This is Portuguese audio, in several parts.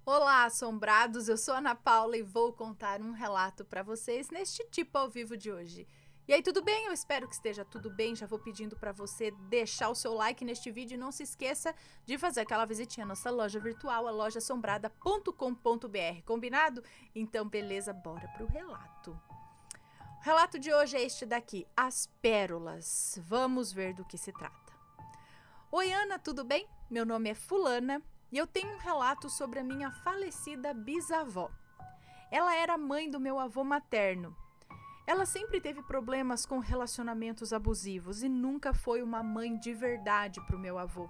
Olá, assombrados! Eu sou a Ana Paula e vou contar um relato para vocês neste tipo ao vivo de hoje. E aí, tudo bem? Eu espero que esteja tudo bem. Já vou pedindo para você deixar o seu like neste vídeo e não se esqueça de fazer aquela visitinha à nossa loja virtual, a lojaassombrada.com.br. Combinado? Então, beleza, bora pro relato. O relato de hoje é este daqui, As Pérolas. Vamos ver do que se trata. Oi, Ana, tudo bem? Meu nome é Fulana. E eu tenho um relato sobre a minha falecida bisavó. Ela era mãe do meu avô materno. Ela sempre teve problemas com relacionamentos abusivos e nunca foi uma mãe de verdade para o meu avô,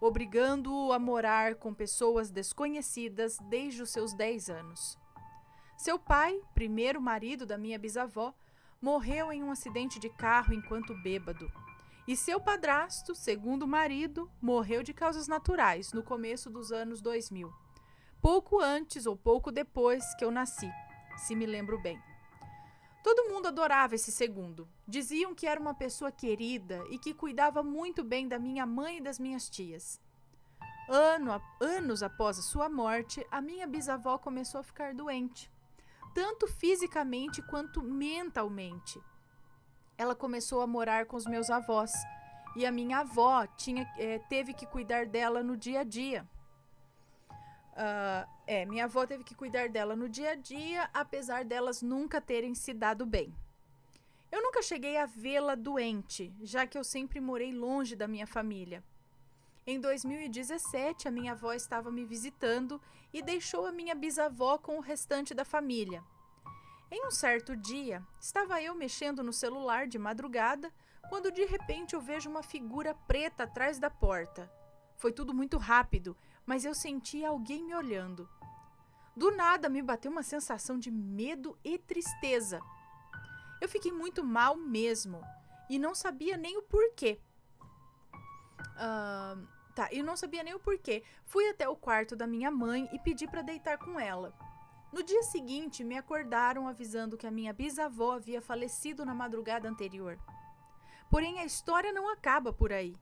obrigando-o a morar com pessoas desconhecidas desde os seus 10 anos. Seu pai, primeiro marido da minha bisavó, morreu em um acidente de carro enquanto bêbado. E seu padrasto, segundo marido, morreu de causas naturais no começo dos anos 2000. Pouco antes ou pouco depois que eu nasci, se me lembro bem. Todo mundo adorava esse segundo. Diziam que era uma pessoa querida e que cuidava muito bem da minha mãe e das minhas tias. Anos após a sua morte, a minha bisavó começou a ficar doente, tanto fisicamente quanto mentalmente. Ela começou a morar com os meus avós e a minha avó teve que cuidar dela no dia a dia. Minha avó teve que cuidar dela no dia a dia, apesar delas nunca terem se dado bem. Eu nunca cheguei a vê-la doente, já que eu sempre morei longe da minha família. Em 2017, a minha avó estava me visitando e deixou a minha bisavó com o restante da família. Em um certo dia, estava eu mexendo no celular de madrugada, quando de repente eu vejo uma figura preta atrás da porta. Foi tudo muito rápido, mas eu senti alguém me olhando. Do nada me bateu uma sensação de medo e tristeza. Eu fiquei muito mal mesmo e não sabia nem o porquê. Eu não sabia nem o porquê. Fui até o quarto da minha mãe e pedi para deitar com ela. No dia seguinte, me acordaram avisando que a minha bisavó havia falecido na madrugada anterior. Porém, a história não acaba por aí.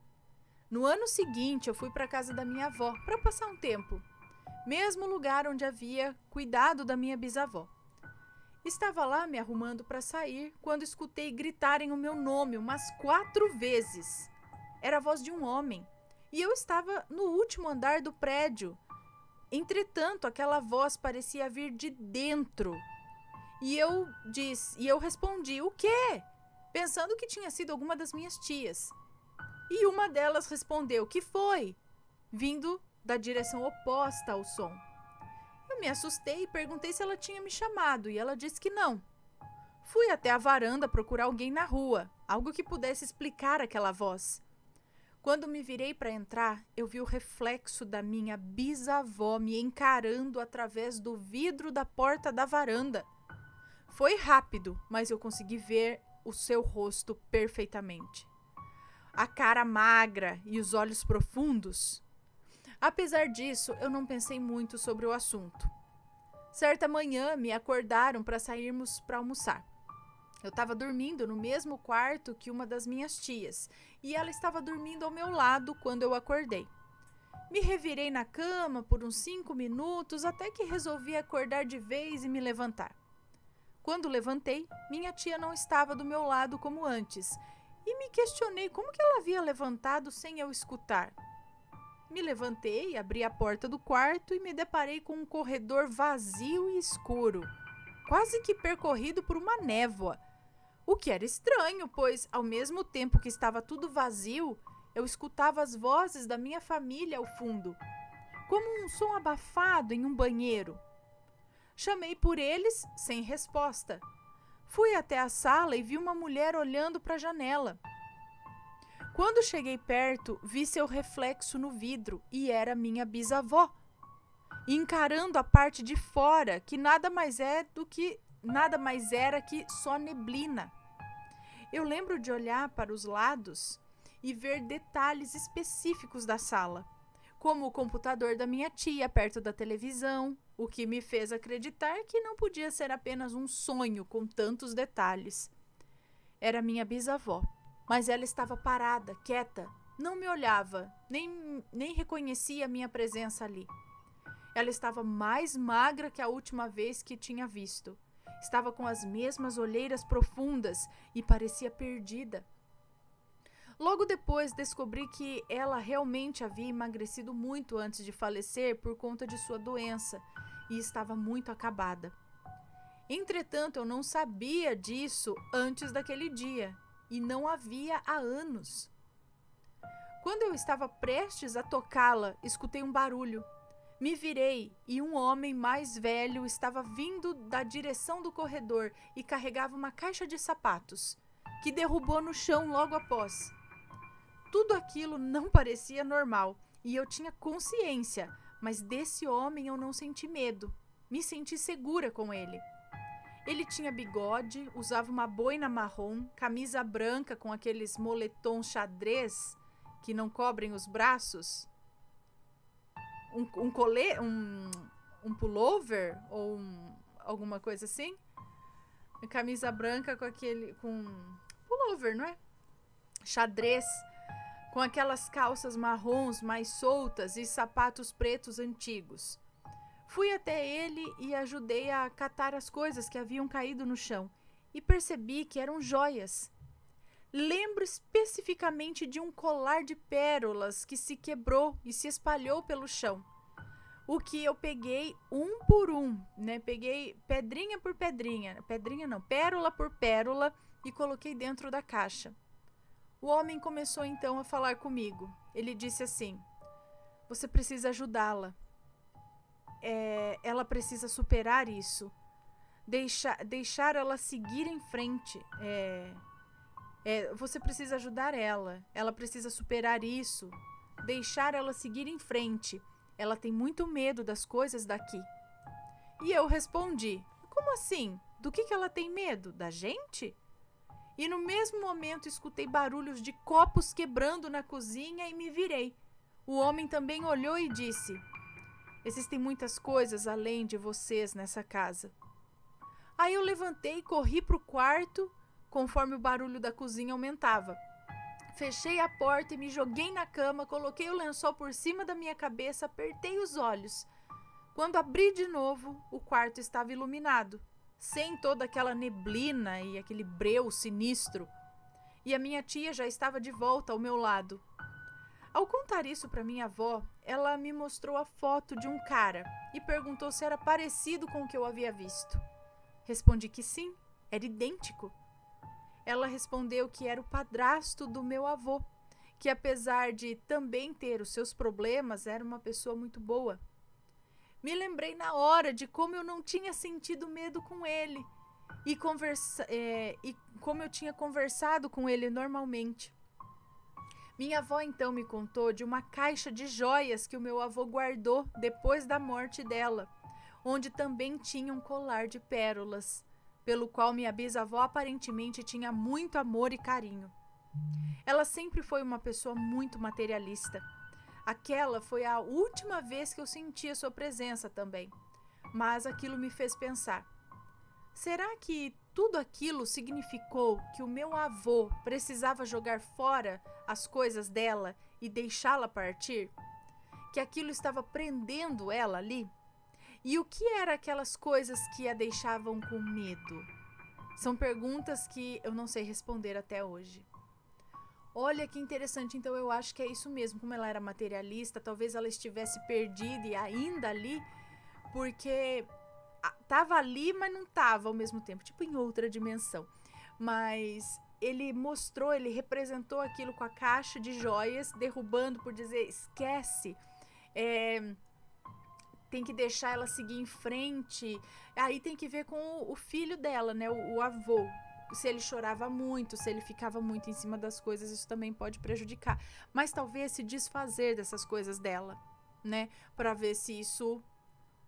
No ano seguinte, eu fui para a casa da minha avó para passar um tempo, mesmo lugar onde havia cuidado da minha bisavó. Estava lá me arrumando para sair quando escutei gritarem o meu nome umas 4 vezes. Era a voz de um homem e eu estava no último andar do prédio. Entretanto, aquela voz parecia vir de dentro. E eu respondi, o quê? Pensando que tinha sido alguma das minhas tias. E uma delas respondeu, que foi? Vindo da direção oposta ao som. Eu me assustei e perguntei se ela tinha me chamado, e ela disse que não. Fui até a varanda procurar alguém na rua, algo que pudesse explicar aquela voz. Quando me virei para entrar, eu vi o reflexo da minha bisavó me encarando através do vidro da porta da varanda. Foi rápido, mas eu consegui ver o seu rosto perfeitamente. A cara magra e os olhos profundos. Apesar disso, eu não pensei muito sobre o assunto. Certa manhã, me acordaram para sairmos para almoçar. Eu estava dormindo no mesmo quarto que uma das minhas tias e ela estava dormindo ao meu lado quando eu acordei. Me revirei na cama por uns 5 minutos até que resolvi acordar de vez e me levantar. Quando levantei, minha tia não estava do meu lado como antes e me questionei como que ela havia levantado sem eu escutar. Me levantei, abri a porta do quarto e me deparei com um corredor vazio e escuro, quase que percorrido por uma névoa. O que era estranho, pois, ao mesmo tempo que estava tudo vazio, eu escutava as vozes da minha família ao fundo, como um som abafado em um banheiro. Chamei por eles, sem resposta. Fui até a sala e vi uma mulher olhando para a janela. Quando cheguei perto, vi seu reflexo no vidro e era minha bisavó, encarando a parte de fora, que nada mais era que só neblina. Eu lembro de olhar para os lados e ver detalhes específicos da sala, como o computador da minha tia perto da televisão, o que me fez acreditar que não podia ser apenas um sonho com tantos detalhes. Era minha bisavó, mas ela estava parada, quieta, não me olhava, nem reconhecia a minha presença ali. Ela estava mais magra que a última vez que tinha visto. Estava com as mesmas olheiras profundas e parecia perdida. Logo depois descobri que ela realmente havia emagrecido muito antes de falecer por conta de sua doença e estava muito acabada. Entretanto, eu não sabia disso antes daquele dia e não havia há anos. Quando eu estava prestes a tocá-la, escutei um barulho. Me virei e um homem mais velho estava vindo da direção do corredor e carregava uma caixa de sapatos, que derrubou no chão logo após. Tudo aquilo não parecia normal e eu tinha consciência, mas desse homem eu não senti medo. Me senti segura com ele. Ele tinha bigode, usava uma boina marrom, camisa branca com aqueles moletons xadrez que não cobrem os braços, um pullover ou alguma coisa assim. Camisa branca com pullover, não é? Xadrez, com aquelas calças marrons mais soltas e sapatos pretos antigos. Fui até ele e ajudei a catar as coisas que haviam caído no chão e percebi que eram joias. Lembro especificamente de um colar de pérolas que se quebrou e se espalhou pelo chão. O que eu peguei um por um, né? Peguei pedrinha por pedrinha, pérola por pérola e coloquei dentro da caixa. O homem começou então a falar comigo. Ele disse assim: "Você precisa ajudá-la. Ela precisa superar isso. Deixar ela seguir em frente. Você precisa ajudar ela. Ela precisa superar isso. Deixar ela seguir em frente. Ela tem muito medo das coisas daqui." E eu respondi: "Como assim? Do que ela tem medo? Da gente?" E no mesmo momento escutei barulhos de copos quebrando na cozinha e me virei. O homem também olhou e disse: "Existem muitas coisas além de vocês nessa casa." Aí eu levantei e corri para o quarto conforme o barulho da cozinha aumentava. Fechei a porta e me joguei na cama, coloquei o lençol por cima da minha cabeça, apertei os olhos. Quando abri de novo, o quarto estava iluminado, sem toda aquela neblina e aquele breu sinistro. E a minha tia já estava de volta ao meu lado. Ao contar isso para minha avó, ela me mostrou a foto de um cara e perguntou se era parecido com o que eu havia visto. Respondi que sim, era idêntico. Ela respondeu que era o padrasto do meu avô, que apesar de também ter os seus problemas, era uma pessoa muito boa. Me lembrei na hora de como eu não tinha sentido medo com ele e como eu tinha conversado com ele normalmente. Minha avó então me contou de uma caixa de joias que o meu avô guardou depois da morte dela, onde também tinha um colar de pérolas, pelo qual minha bisavó aparentemente tinha muito amor e carinho. Ela sempre foi uma pessoa muito materialista. Aquela foi a última vez que eu senti a sua presença também. Mas aquilo me fez pensar: será que tudo aquilo significou que o meu avô precisava jogar fora as coisas dela e deixá-la partir? Que aquilo estava prendendo ela ali? E o que eram aquelas coisas que a deixavam com medo? São perguntas que eu não sei responder até hoje. Olha que interessante, então eu acho que é isso mesmo. Como ela era materialista, talvez ela estivesse perdida e ainda ali, porque estava ali, mas não estava ao mesmo tempo, tipo em outra dimensão. Mas ele representou aquilo com a caixa de joias, derrubando por dizer: esquece, tem que deixar ela seguir em frente. Aí tem que ver com o filho dela, né, o avô. Se ele chorava muito, se ele ficava muito em cima das coisas, isso também pode prejudicar. Mas talvez se desfazer dessas coisas dela, né, para ver se isso...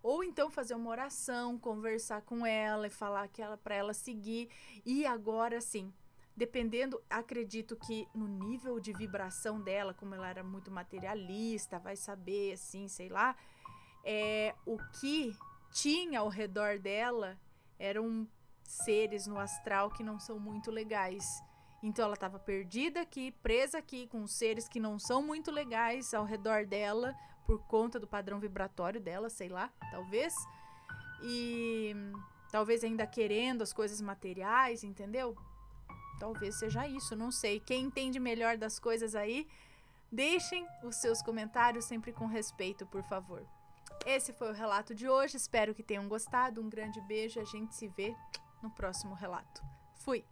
Ou então fazer uma oração, conversar com ela e falar para ela seguir. E agora sim, dependendo, acredito que no nível de vibração dela, como ela era muito materialista, vai saber, assim, sei lá, o que tinha ao redor dela eram seres no astral que não são muito legais. Então ela estava perdida aqui, presa aqui, com seres que não são muito legais ao redor dela, por conta do padrão vibratório dela, sei lá, talvez. E talvez ainda querendo as coisas materiais, entendeu? Talvez seja isso, não sei. Quem entende melhor das coisas aí, deixem os seus comentários sempre com respeito, por favor. Esse foi o relato de hoje, espero que tenham gostado. Um grande beijo, a gente se vê no próximo relato. Fui!